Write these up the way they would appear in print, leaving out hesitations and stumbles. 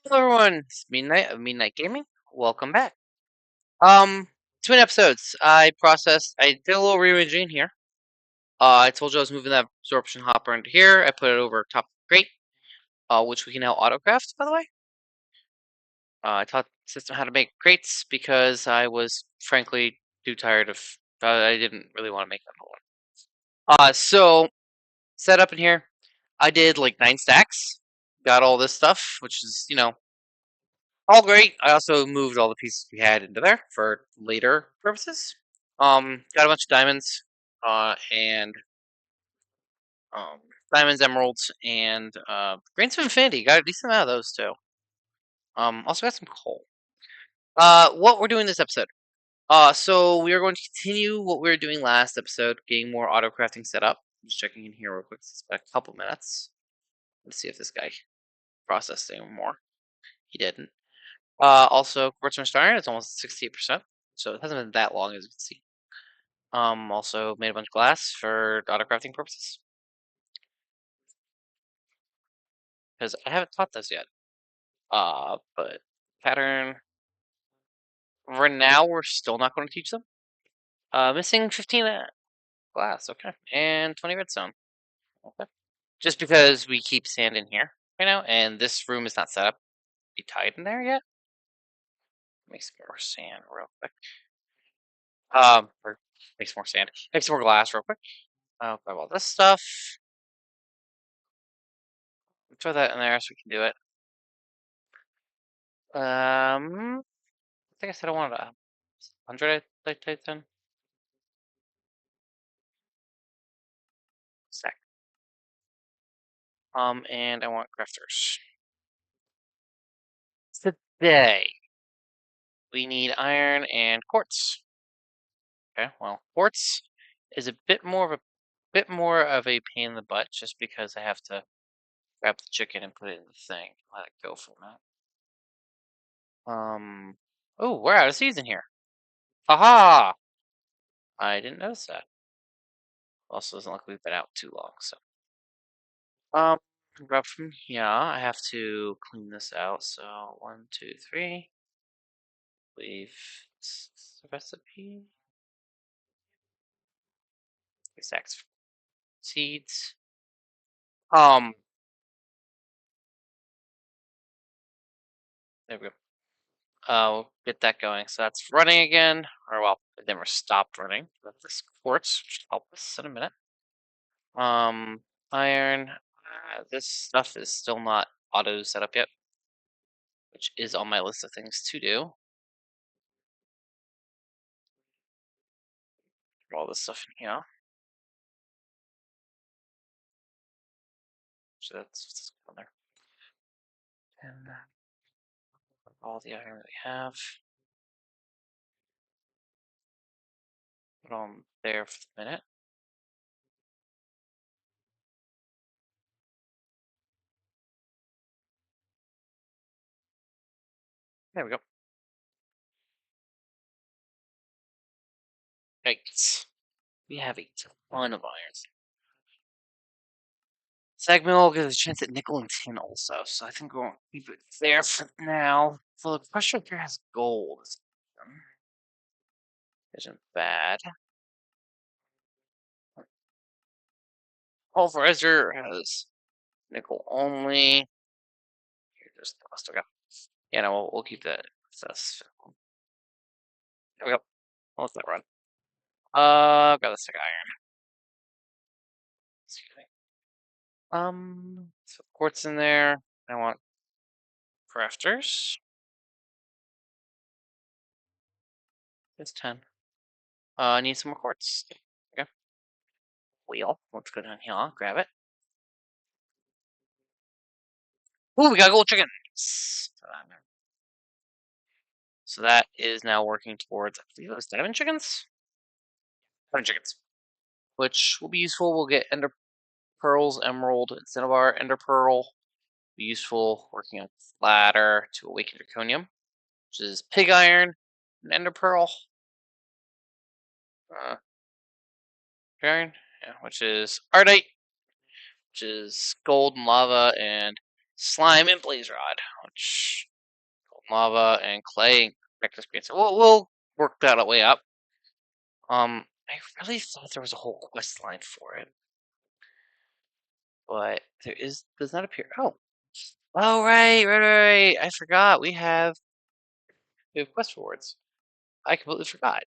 Hello everyone, it's Midnight of Midnight Gaming. Welcome back. Twin episodes. I did a little rearranging here. I told you I was moving that absorption hopper into here. I put it over top of the crate, which we can now autocraft, by the way. I taught the system how to make crates because I was frankly too tired of, I didn't really want to make that whole one. So, set up in here, I did like 9 stacks. Got all this stuff, which is, all great. I also moved all the pieces we had into there for later purposes. Got a bunch of diamonds, and um, diamonds, emeralds, and grains of infinity. Got a decent amount of those too. Also got some coal. What we're doing this episode. So we are going to continue what we were doing last episode, getting more auto crafting set up. I'm just checking in here real quick. It's been a couple minutes. Let's see if this guy processed any more. He didn't. Also, quartz and iron, it's almost 68%, so it hasn't been that long as you can see. Also made a bunch of glass for autocrafting purposes. Because I haven't taught this yet. But pattern, for now, we're still not going to teach them. Missing 15 glass, okay. And 20 redstone. Okay. Just because we keep sand in here right now, and this room is not set up to be tied in there yet. Makes more sand real quick. Or makes more sand. Makes more glass real quick. I'll grab all this stuff. Throw that in there so we can do it. I think I said I wanted a 100 I typed in. Stack. And I want crafters. Today, we need iron and quartz. Okay, well, quartz is a bit more of a pain in the butt just because I have to grab the chicken and put it in the thing. Let it go for a minute. Oh, we're out of season here. Haha! I didn't notice that. Also, doesn't look like we've been out too long, so. Grab from here. I have to clean this out. So 1, 2, 3. Leave the recipe. Exact seeds. There we go. We'll get that going. So that's running again, or well, it never stopped running. But this quartz should help us in a minute. Iron. This stuff is still not auto set up yet, which is on my list of things to do. Put all this stuff in here. So that's on there. And all the iron that we have. Put on there for the minute. There we go. Yikes. We have a ton of irons. Sag mill gives a chance at nickel and tin also, so I think we'll keep it there for now. So the pressure here has gold. Isn't bad. Pulverizer has nickel only. Here, just still got. Yeah, no, we'll keep that. There we go. I'll let that run. Got the stick iron. Excuse me. So quartz in there. I want crafters. It's 10. I need some more quartz. Okay. Wheel. Let's go down here. Grab it. Ooh, we got gold chicken. So that is now working towards, I believe it was diamond chickens? Diamond chickens. Which will be useful. We'll get ender pearls, emerald, and cinnabar. Ender pearl be useful working on ladder to awaken draconium, which is pig iron and ender pearl. Iron, yeah, which is ardite, which is gold and lava and slime and blaze rod, which lava and clay and cactus green. So we'll work that way up. I really thought there was a whole quest line for it, but does not appear. Oh, right. I forgot. We have quest rewards. I completely forgot.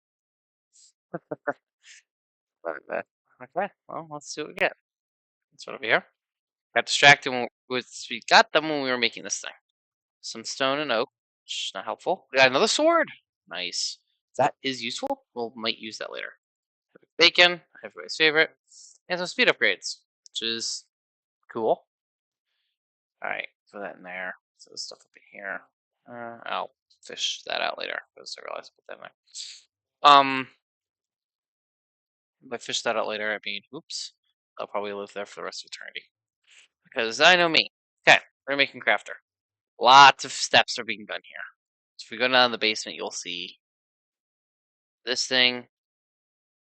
Okay, well, let's do it again. Let's over here. Got distracted we got them when we were making this thing. Some stone and oak, which is not helpful. We got another sword. Nice. That is useful. We might use that later. Bacon, everybody's favorite. And some speed upgrades, which is cool. Alright, throw that in there. So stuff up in here. I'll fish that out later because I realized I put that in there. If I fish that out later, I mean, oops. I'll probably live there for the rest of eternity. Because I know me. Okay, we're making crafter. Lots of steps are being done here. So if we go down in the basement, you'll see this thing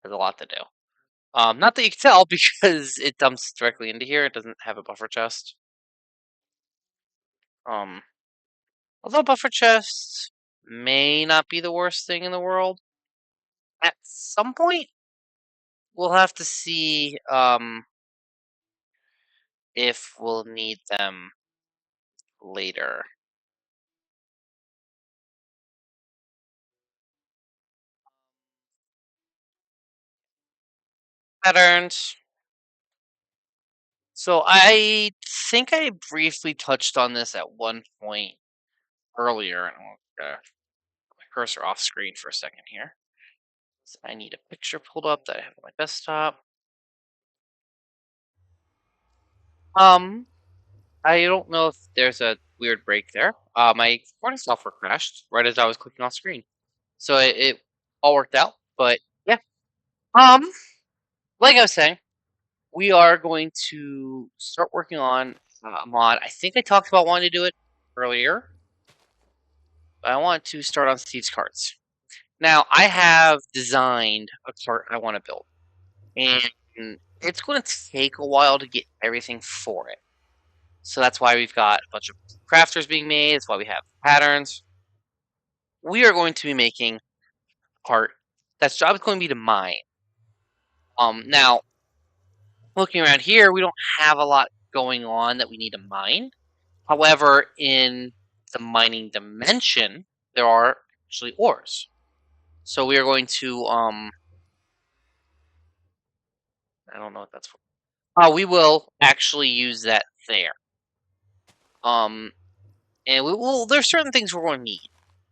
has a lot to do. Not that you can tell because it dumps directly into here. It doesn't have a buffer chest. Although buffer chests may not be the worst thing in the world. At some point, we'll have to see if we'll need them later. Patterns. So I think I briefly touched on this at one point earlier, and I'll get my cursor off screen for a second here. So I need a picture pulled up that I have on my desktop. I don't know if there's a weird break there. My recording software crashed right as I was clicking off screen, so it all worked out. But yeah, like I was saying, we are going to start working on a mod. I think I talked about wanting to do it earlier. But I want to start on Steve's carts. Now, I have designed a cart I want to build, and it's going to take a while to get everything for it. So that's why we've got a bunch of crafters being made. That's why we have patterns. We are going to be making a cart that's job is going to be to mine. Now, looking around here, we don't have a lot going on that we need to mine. However, in the mining dimension, there are actually ores. So we are going to I don't know what that's for. We will actually use that there. And we will. There's certain things we're going to need.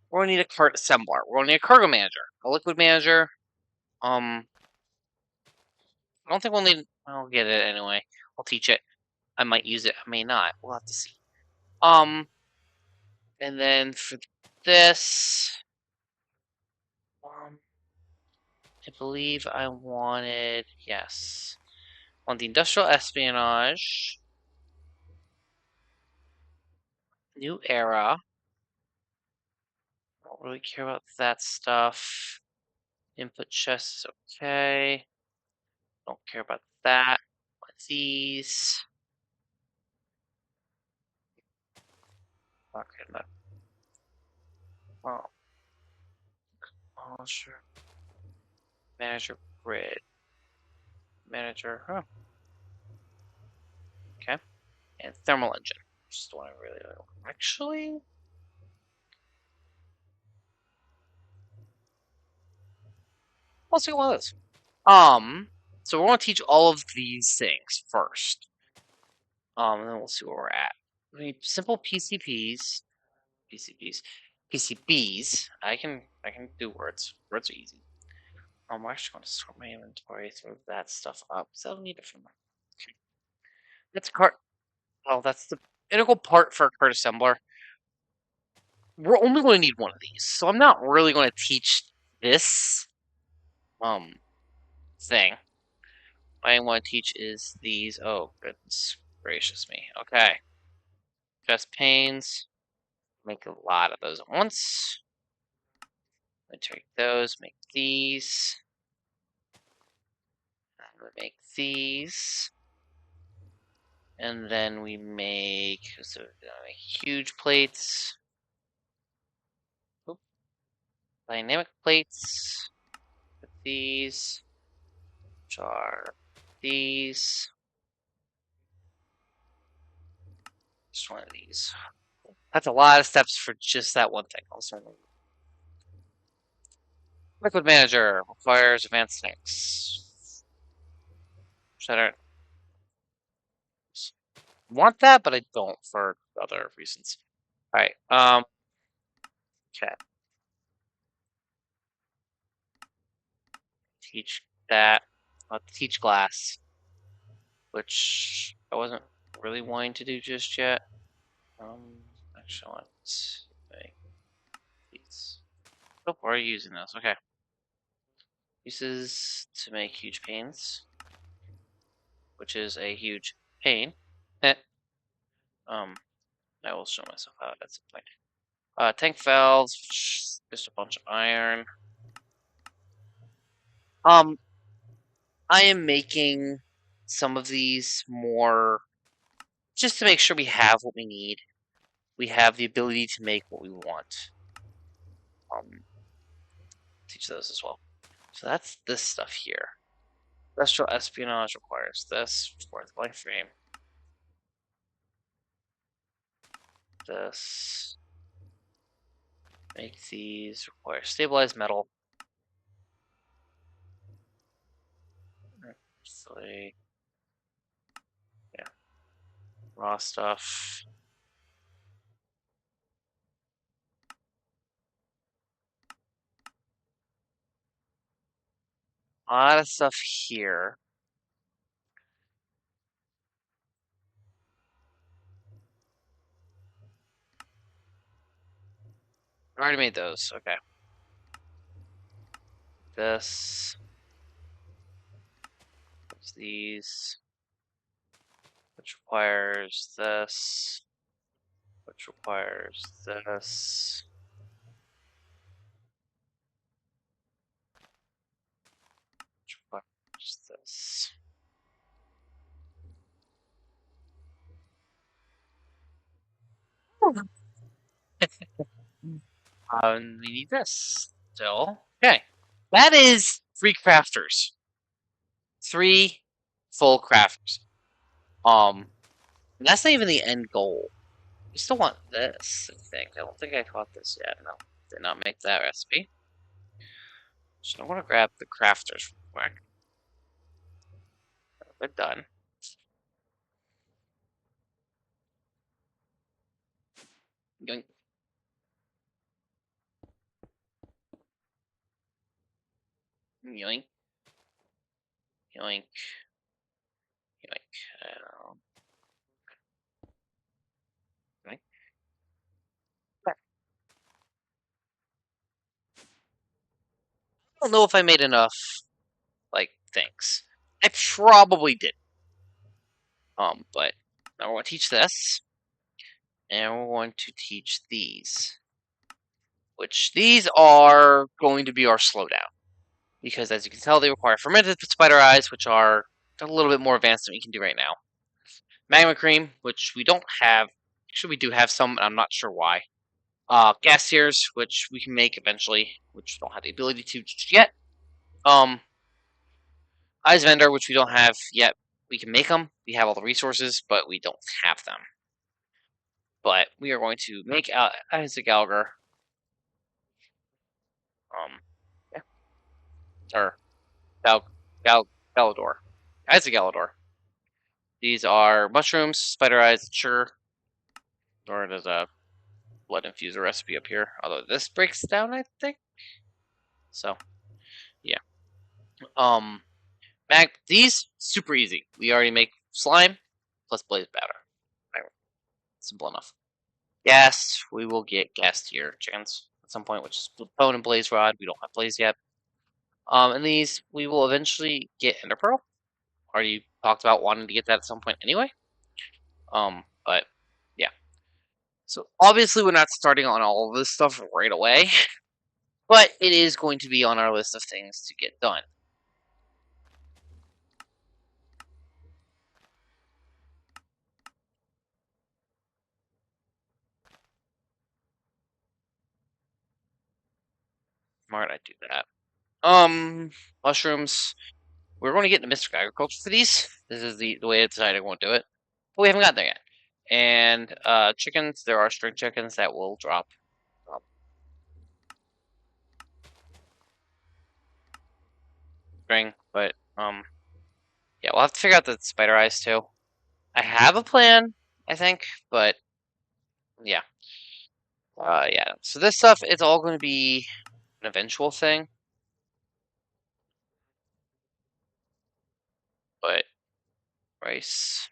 We're going to need a cart assembler. We're going to need a cargo manager, a liquid manager. I don't think we'll need. I'll get it anyway. I'll teach it. I might use it. I may not. We'll have to see. And then for this, I believe I wanted on the industrial espionage, new era. I don't really care about that stuff. Input chests, okay. Don't care about that. What's these? Okay, no. Oh, sure. Manager grid. Manager, huh. Okay. And thermal engine. Just the one I really like. Actually, let's see one of those. So we're gonna teach all of these things first. And then we'll see where we're at. We need simple PCBs. I can do words. Words are easy. I'm actually going to sort my inventory, throw that stuff up. So I don't need it for my. Okay. That's a cart. Well, that's the integral part for a cart assembler. We're only going to need one of these, so I'm not really going to teach this thing. What I want to teach is these. Oh, goodness gracious me. Okay. Chest panes. Make a lot of those at once. I'm going to take those, make these. I'm going to make these. And then we make huge plates. Oop. Dynamic plates. With these. Which are these. Just one of these. That's a lot of steps for just that one thing. Also, Liquid Manager requires advanced tanks. I don't want that, but I don't for other reasons. All right. Okay. Teach that. I'll teach glass, which I wasn't really wanting to do just yet. Actually, let's make these. Oh, we're using those. Okay. Uses to make huge panes, which is a huge pain. I will show myself out at some point. Tank valves, just a bunch of iron. I am making some of these more just to make sure we have what we need. We have the ability to make what we want. Teach those as well. So that's this stuff here. Industrial espionage requires this for the blank frame. This. Make these require stabilized metal. Actually, yeah. Raw stuff. A lot of stuff here. I already made those. Okay. This. These. Which requires this. Which requires this. Which requires this. We need this still. Okay. That is 3 crafters. 3 full crafters. That's not even the end goal. We still want this, I think. I don't think I caught this yet. No, did not make that recipe. So I want to grab the crafters real quick. They're done. Yoink. Yoink. Yoink. Yoink. Yoink. I don't know if I made enough, like, things. I probably did. But now we're going to teach this. And we're going to teach these. Which, these are going to be our slowdown. Because, as you can tell, they require fermented spider eyes, which are a little bit more advanced than we can do right now. Magma cream, which we don't have. Actually, we do have some, and I'm not sure why. Gas sears, which we can make eventually, which we don't have the ability to just yet. Eyes vendor, which we don't have yet. We can make them. We have all the resources, but we don't have them. But we are going to make Isaac Alger. Yeah. Or Galador. Isaac Galador. These are mushrooms, spider eyes, sure. Or there's a blood infuser recipe up here. Although this breaks down, I think. So, yeah. These super easy. We already make slime plus blaze powder. Simple enough. Gas, we will get gas tier chickens at some point, which is bone and blaze rod. We don't have blaze yet. And these we will eventually get ender pearl. Already talked about wanting to get that at some point anyway. But yeah. So obviously we're not starting on all of this stuff right away, but it is going to be on our list of things to get done. smart I do that. Mushrooms. We're going to get into Mystic Agriculture for these. This is the way I decided I won't do it. But we haven't got there yet. And chickens, there are string chickens that will drop. String, but yeah, we'll have to figure out the spider eyes too. I have a plan, I think, but yeah. Yeah. So this stuff, it's all going to be an eventual thing. But rice.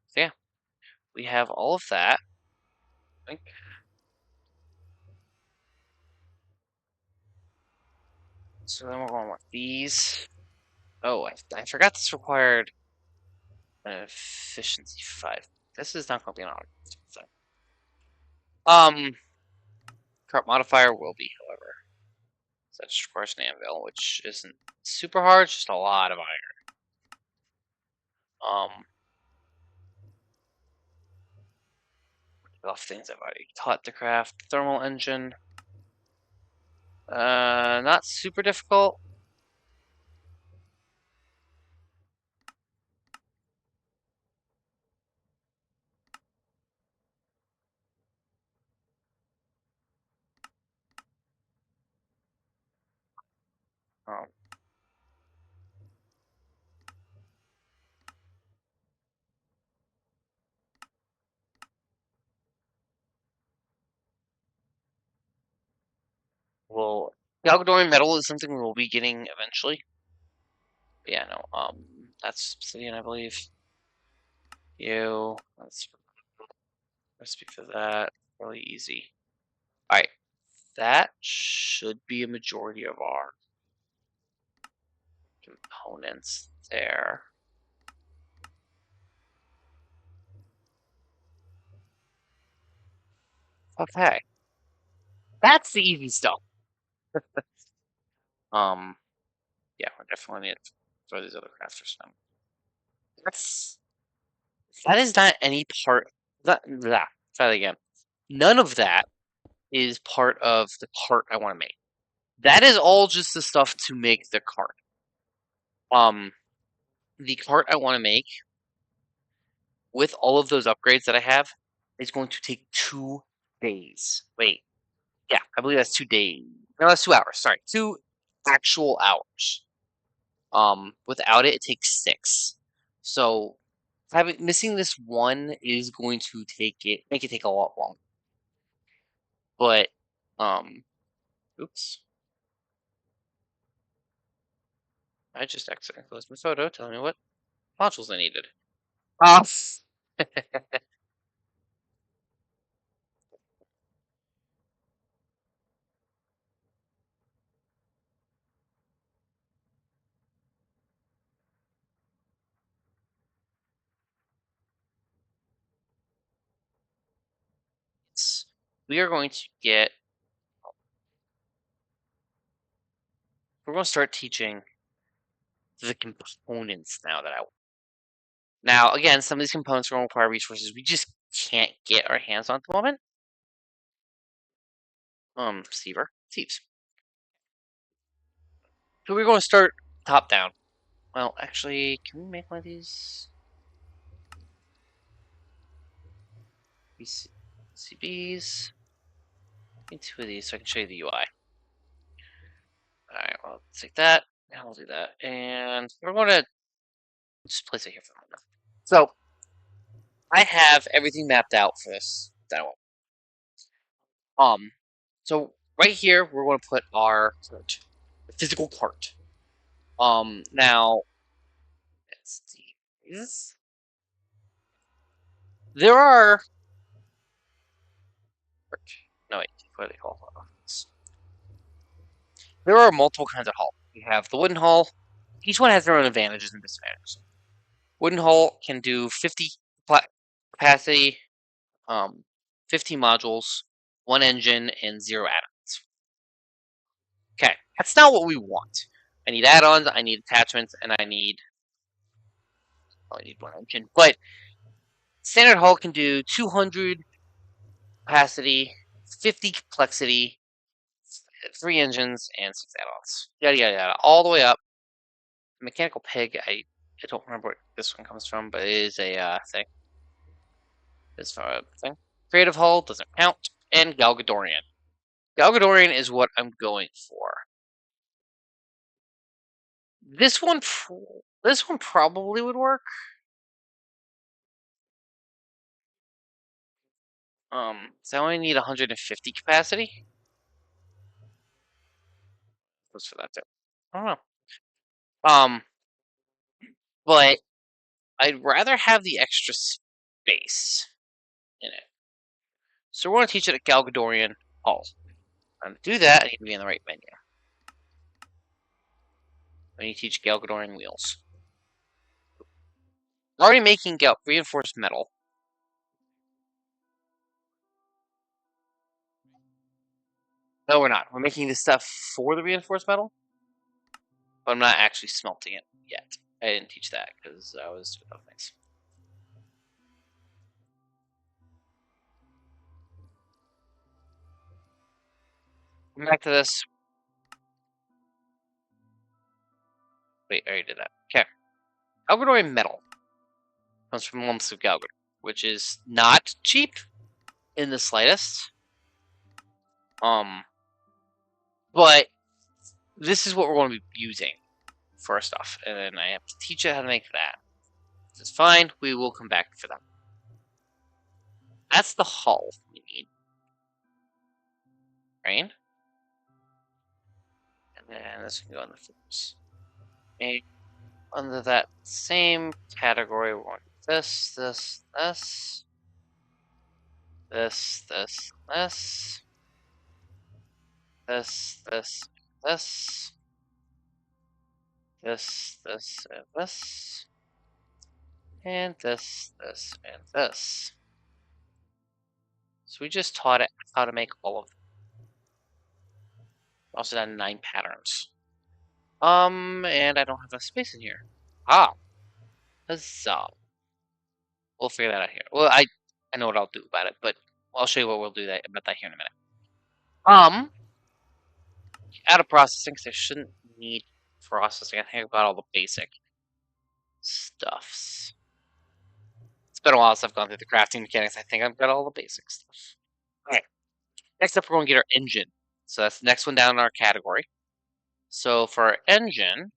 So yeah, we have all of that. I think. So then we're going to want these. Oh, I forgot this required an efficiency 5. This is not going to be an auto. Crop modifier will be, however. So that just requires an anvil, which isn't super hard, it's just a lot of iron. Off things I've already taught to craft. Thermal engine. Not super difficult. Um, well, Galgadorian metal is something we'll be getting eventually. But yeah, no. That's obsidian, I believe. That's recipe for that. Really easy. All right, that should be a majority of our components there. Okay, that's the easy stuff. Yeah, we definitely need to throw these other crafters down. That is not any part. Try that again. None of that is part of the cart I want to make. That is all just the stuff to make the cart. The cart I want to make with all of those upgrades that I have is going to take 2 days. Wait, yeah, I believe that's 2 days. No, that's 2 hours. Sorry, 2 actual hours. Without it, it takes 6. So missing this one is going to make it take a lot longer. But oops. I just accidentally closed my photo telling me what modules I needed. Off. We are going to get. We're going to start teaching the components now that I. Now, again, some of these components are going to require resources we just can't get our hands on at the moment. Thieves. So we're going to start top down. Well, actually, can we make one of these? CBs. Need 2 of these so I can show you the UI. Alright, well, let's take that. And we'll do that. And we're going to just place it here for a moment. So, I have everything mapped out for this that I want. So right here, we're going to put our cart, the physical cart. Now, let's see. There are. No, wait, what are they called? There are multiple kinds of hull. We have the wooden hull. Each one has their own advantages and disadvantages. Wooden hull can do 50 capacity, 50 modules, 1 engine, and 0 add-ons. Okay, that's not what we want. I need add-ons, I need attachments, and I need 1 engine. But standard hull can do 200 capacity, 50 complexity, 3 engines, and 6 add-ons. Yada yada yada, all the way up. Mechanical pig. I don't remember where this one comes from, but it is a thing. It's a thing. Creative hull doesn't count, and Galgadorian. Galgadorian is what I'm going for. This one probably would work. So I only need 150 capacity. What's for that too? I don't know. But I'd rather have the extra space in it. So we're going to teach it at Galgadorian Hall. To do that, I need to be in the right menu. I need to teach Galgadorian wheels. I'm already making reinforced metal. No, we're not. We're making this stuff for the reinforced metal, but I'm not actually smelting it yet. I didn't teach that because I was with other things. Back to this. Wait, I already did that. Okay. Galgadorian metal comes from lumps of Galgador, which is not cheap in the slightest. But this is what we're going to be using for our stuff, and then I have to teach it how to make that. This is fine. We will come back for that. That's the hull we need, right? And then this can go in the flips. And under that same category, we want this, this, this, this, this, this, this, this, this, this, and this, and this, and this. So we just taught it how to make all of them. Also done 9 patterns. And I don't have enough space in here. Ah, huzzah. We'll figure that out here. Well, I know what I'll do about it, but I'll show you what we'll do about that here in a minute. Out of processing, because I shouldn't need processing. I think I've got all the basic stuffs. It's been a while since I've gone through the crafting mechanics. I think I've got all the basic stuff. Alright. Next up, we're going to get our engine. So that's the next one down in our category. So for our engines,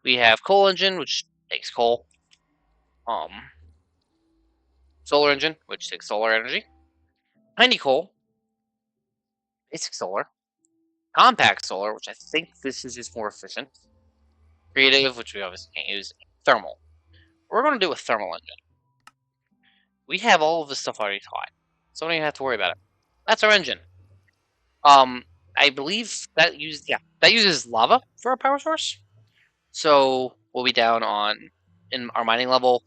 we have coal engine, which takes coal. Solar engine, which takes solar energy. Tiny coal, basic solar. Compact solar, which I think this is just more efficient. Creative, which we obviously can't use. Thermal. We're going to do a thermal engine. We have all of this stuff already taught, so we don't even have to worry about it. That's our engine. I believe that uses lava for our power source. So we'll be down in our mining level.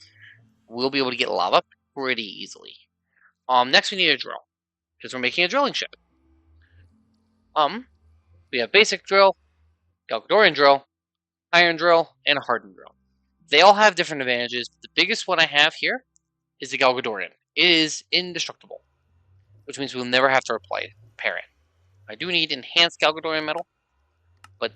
We'll be able to get lava pretty easily. Next we need a drill because we're making a drilling ship. We have basic drill, Galgadorian drill, iron drill, and a hardened drill. They all have different advantages. The biggest one I have here is the Galgadorian. It is indestructible, which means we'll never have to repair it. I do need enhanced Galgadorian metal, but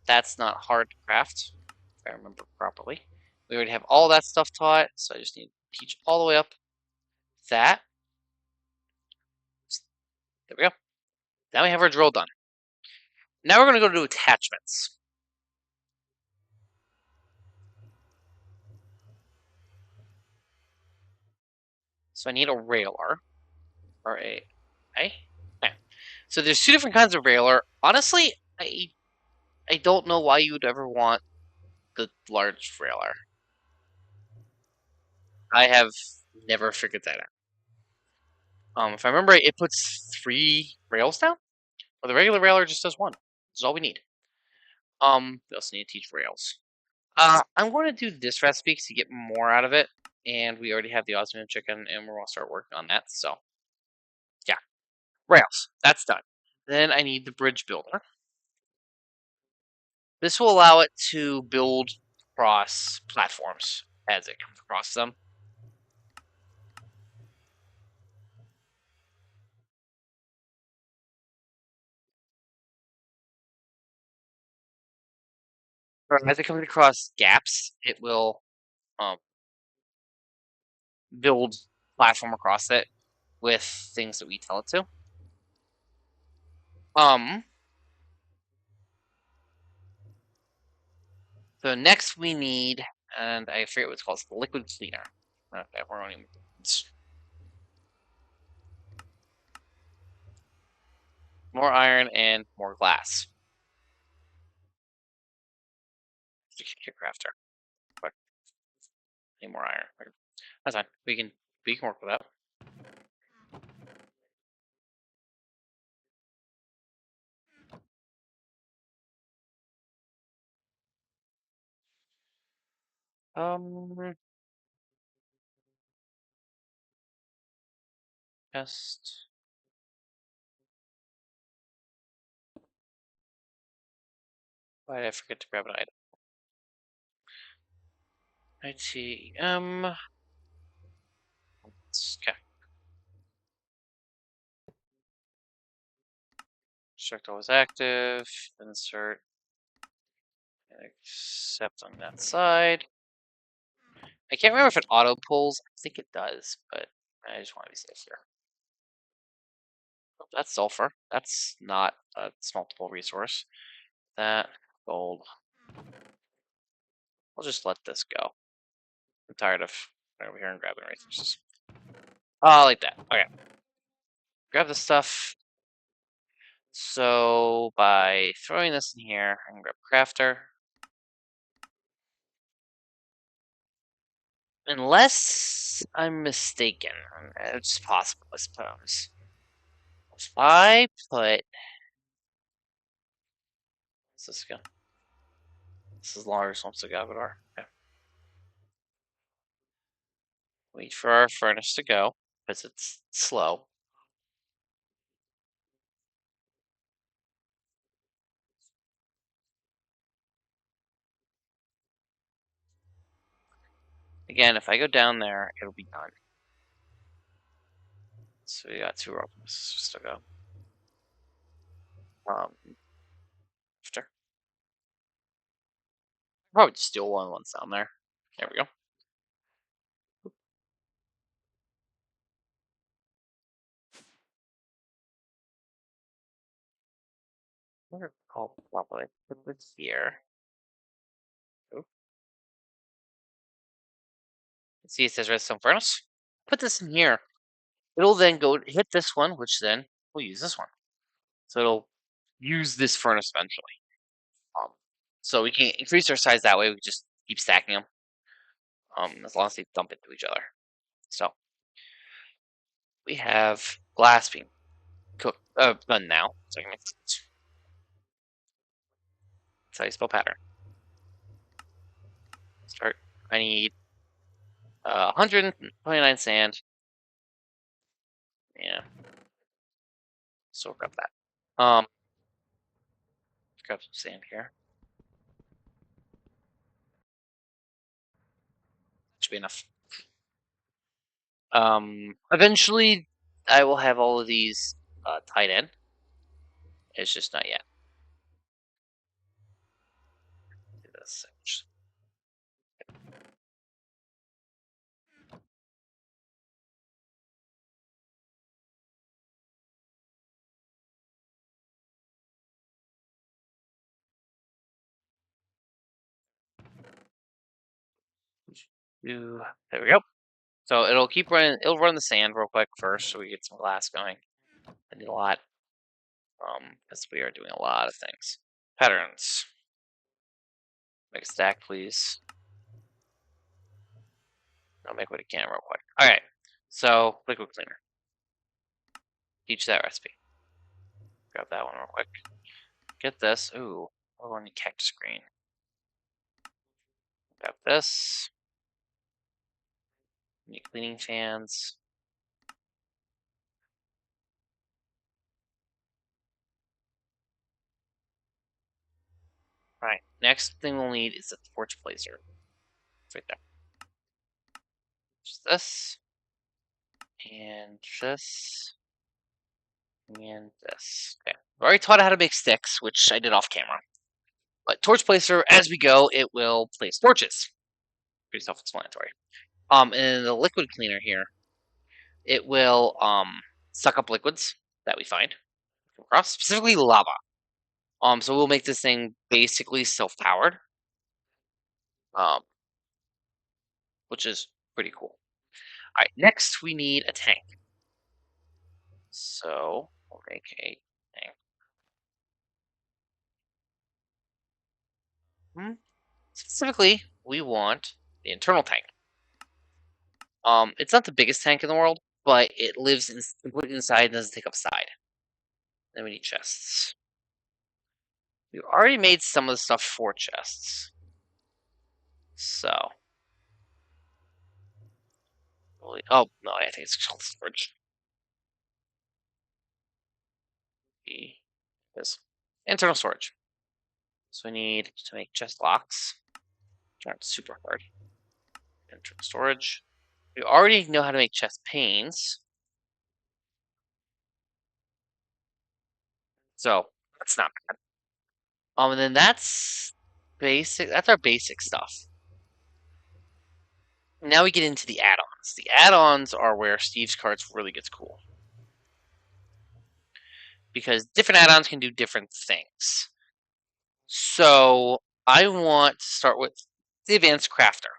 that's not hard to craft, if I remember properly. We already have all that stuff taught, so I just need to teach all the way up that. There we go. Now we have our drill done. Now we're going to go to attachments. So I need a railer. Okay. So there's 2 different kinds of railer. Honestly, I don't know why you would ever want the large railer. I have never figured that out. If I remember right, it puts 3 rails down, or the regular railer just does 1. That's all we need. We also need to teach rails. I'm going to do this recipe to get more out of it, and we already have the osmium chicken, and we're going to start working on that. So, yeah, rails. That's done. Then I need the bridge builder. This will allow it to build across platforms as it comes across them. Or as it comes across gaps, it will um, build platform across it with things that we tell it to. Um, so next we need, and I forget what it's called, it's the liquid cleaner. Okay, we're running. More iron and more glass. Crafter. But need more iron. That's fine. We can work with that. Just why did I forget to grab an item? IT. Okay. Checked always active. Insert. Accept on that side. I can't remember if it auto pulls. I think it does, but I just want to be safe here. Oh, that's sulfur. That's not a smeltable resource. That gold. I'll just let this go. I'm tired of going over here and grabbing resources. Oh, like that. Okay. Grab the stuff. So by throwing this in here, I can grab crafter. Unless I'm mistaken, it's possible, I suppose. If I put, what's this go? This is longer swamps of Gavador. Okay. Wait for our furnace to go because it's slow. Again, if I go down there, it'll be done. So we got 2 robots to go. After. Probably steal one once down there. There we go. What are called properly? Put this here. Oh. See, it says redstone furnace. Put this in here. It'll then go hit this one, which then will use this one. So it'll use this furnace eventually. So we can increase our size that way. We just keep stacking them. As long as they dump into each other. So we have glass being cooked, done now. So I can make sense. That's how you spell pattern. Start. I need 129 sand. Yeah. So grab that. Grab some sand here. Should be enough. Eventually, I will have all of these tied in. It's just not yet. Do this. There we go. So it'll keep running. It'll run the sand real quick first, so we get some glass going. I need a lot, because we are doing a lot of things. Patterns. Make a stack, please. I'll make what I can real quick. All right. So liquid cleaner. Teach that recipe. Grab that one real quick. Get this. Ooh, I want a cactus green. Grab this. Need cleaning fans. Alright, next thing we'll need is a torch placer. It's right there. Just this. And this. And this. Okay. I already taught how to make sticks, which I did off camera. But torch placer, as we go, it will place torches. Pretty self-explanatory. And the liquid cleaner here, it will suck up liquids that we find across, specifically lava. So we'll make this thing basically self-powered, which is pretty cool. All right, next we need a tank. So we'll make a tank. Specifically, we want the internal tank. It's not the biggest tank in the world, but it lives completely inside and doesn't take up side. Then we need chests. We already made some of the stuff for chests. So. Oh, no, I think it's called storage. This internal storage. So we need to make chest locks. Not super hard. Internal storage. We already know how to make chest panes. So that's not bad. And then that's basic. That's our basic stuff. Now we get into the add-ons. The add-ons are where Steve's carts really gets cool. Because different add-ons can do different things. So I want to start with the Advanced Crafter.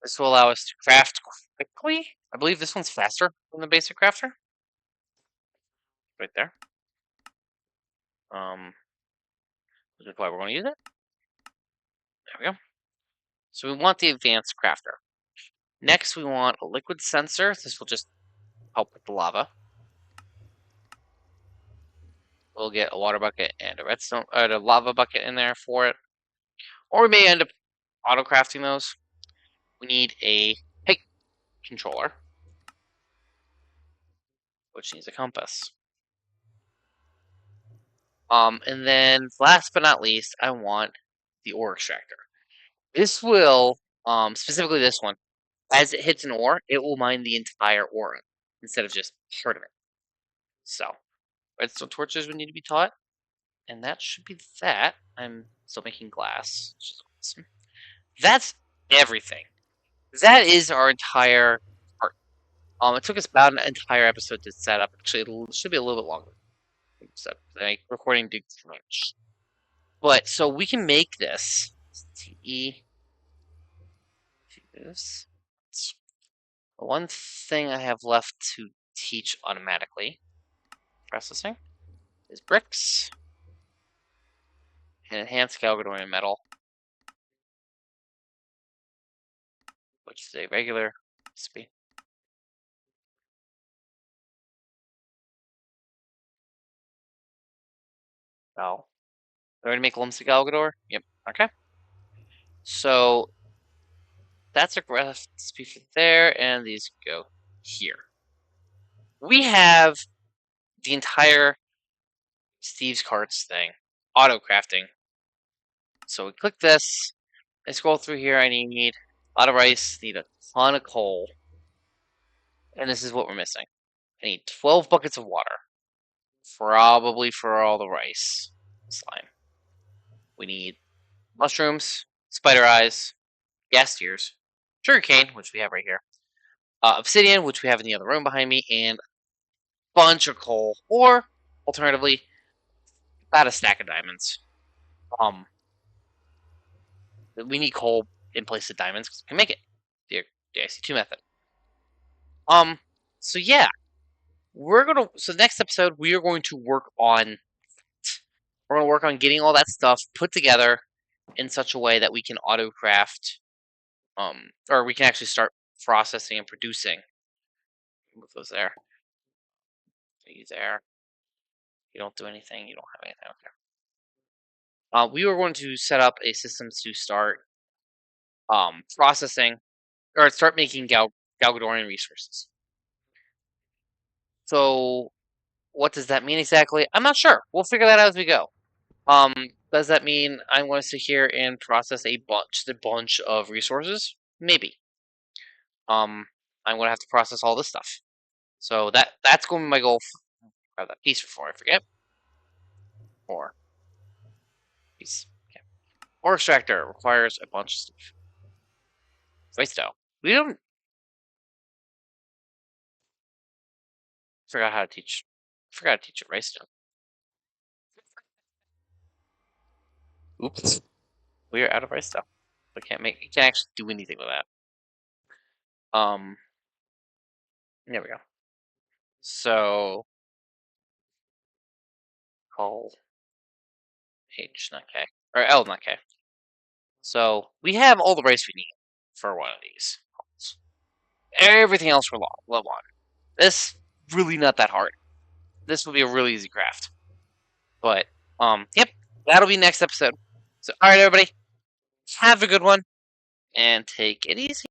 This will allow us to craft quickly. I believe this one's faster than the Basic Crafter. Right there. Which is why we're going to use it. There we go. So we want the Advanced Crafter. Next, we want a liquid sensor. This will just help with the lava. We'll get a water bucket and a redstone, or a lava bucket in there for it. Or we may end up auto-crafting those. We need a height controller, which needs a compass. And then last but not least, I want the ore extractor. This will, specifically this one, as it hits an ore, it will mine the entire ore instead of just part of it. So, redstone torches would need to be taught. And that should be that. I'm still making glass, which is awesome. That's everything. That is our entire part. It took us about an entire episode to set up. Actually, it should be a little bit longer. Like recording did much. But so we can make this. TE. This. The one thing I have left to teach automatically processing is bricks and enhanced Galgadorian metal, which is a regular recipe. Oh. Ready to make lumps of Galgador? Yep. Okay. So that's a recipe for there, and these go here. We have the entire Steve's Carts thing, Autocrafting. So we click this, I scroll through here, I need a lot of rice, need a ton of coal, and this is what we're missing. I need 12 buckets of water, probably for all the rice slime. We need mushrooms, spider eyes, gas tears, sugarcane, which we have right here, obsidian, which we have in the other room behind me, and a bunch of coal, or alternatively, about a stack of diamonds. We need coal in place of diamonds because we can make it. The IC2 method. So yeah, so next episode we are going to work on getting all that stuff put together in such a way that we can auto craft, or we can actually start processing and producing. Move those there. You there. You don't do anything. You don't have anything. Okay. We were going to set up a system to start processing or start making Galgadorian resources. So what does that mean exactly? I'm not sure. We'll figure that out as we go. Does that mean I'm going to sit here and process a bunch of resources? Maybe. I'm going to have to process all this stuff. So that's going to be my goal. Grab that piece before I forget. Or piece. Okay. Ore extractor requires a bunch of stuff. Waste though. We don't forgot how to teach. Forgot to teach it rice dough. Oops. We are out of rice dough. We can't actually do anything with that. There we go. So call H, not K. Or L, not K. So we have all the rice we need for one of these. Everything else we're low on. This really not that hard. This will be a really easy craft. But yep, that'll be next episode. So all right, everybody, have a good one and take it easy.